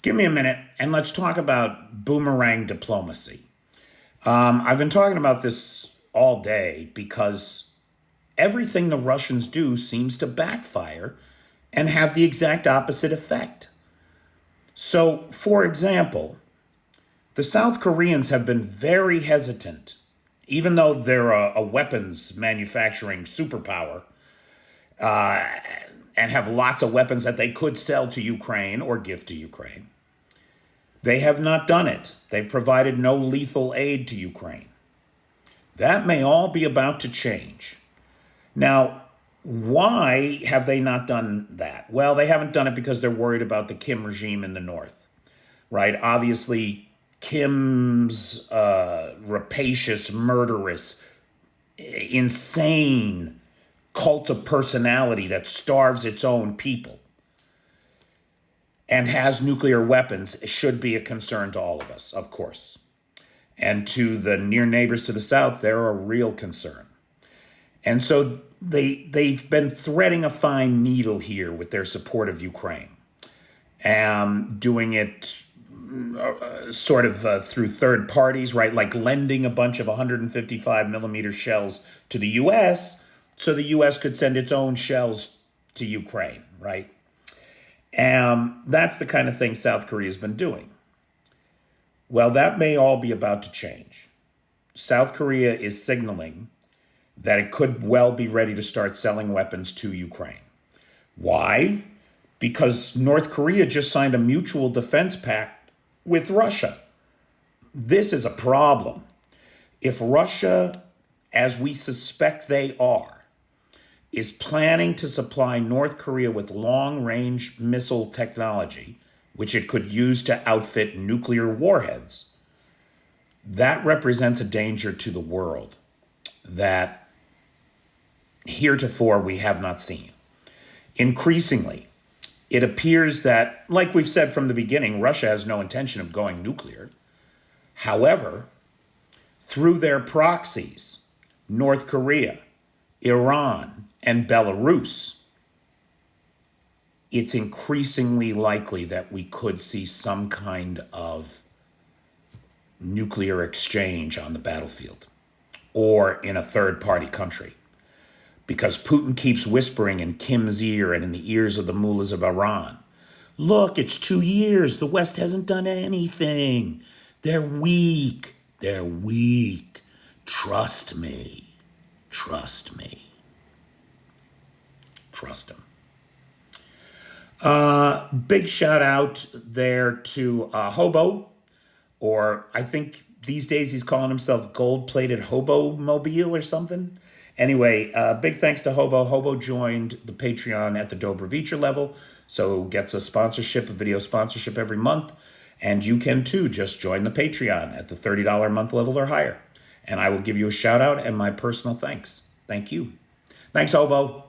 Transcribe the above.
Give me a minute and let's talk about boomerang diplomacy. I've been talking about this all day because everything the Russians do seems to backfire and have the exact opposite effect. So, for example, the South Koreans have been very hesitant, even though they're a weapons manufacturing superpower and have lots of weapons that they could sell to Ukraine or give to Ukraine. They have not done it. They've provided no lethal aid to Ukraine. That may all be about to change. Now, why have they not done that? Well, they haven't done it because they're worried about the Kim regime in the north, right? Obviously, Kim's rapacious, murderous, insane cult of personality that starves its own people and has nuclear weapons should be a concern to all of us, of course. And to the near neighbors to the south, they're a real concern. And so they've been threading a fine needle here with their support of Ukraine, doing it sort of through third parties, right? Like lending a bunch of 155 millimeter shells to the U.S. so the U.S. could send its own shells to Ukraine, right? That's the kind of thing South Korea has been doing. Well, that may all be about to change. South Korea is signaling that it could well be ready to start selling weapons to Ukraine. Why? Because North Korea just signed a mutual defense pact with Russia. This is a problem. If Russia, as we suspect they are, is planning to supply North Korea with long-range missile technology, which it could use to outfit nuclear warheads, that represents a danger to the world that heretofore we have not seen. Increasingly, it appears that, like we've said from the beginning, Russia has no intention of going nuclear. However, through their proxies, North Korea, Iran, and Belarus, it's increasingly likely that we could see some kind of nuclear exchange on the battlefield or in a third-party country. Because Putin keeps whispering in Kim's ear and in the ears of the mullahs of Iran, look, it's 2 years. The West hasn't done anything. They're weak. They're weak. Trust me. Trust me. Trust him. Big shout out there to Hobo, or I think these days he's calling himself Gold-Plated Hobo Mobile or something. Anyway, big thanks to Hobo. Hobo joined the Patreon at the Dobrovicha level, so gets a sponsorship, a video sponsorship every month. And you can too, just join the Patreon at the $30 a month level or higher. And I will give you a shout out and my personal thanks. Thank you. Thanks, Hobo.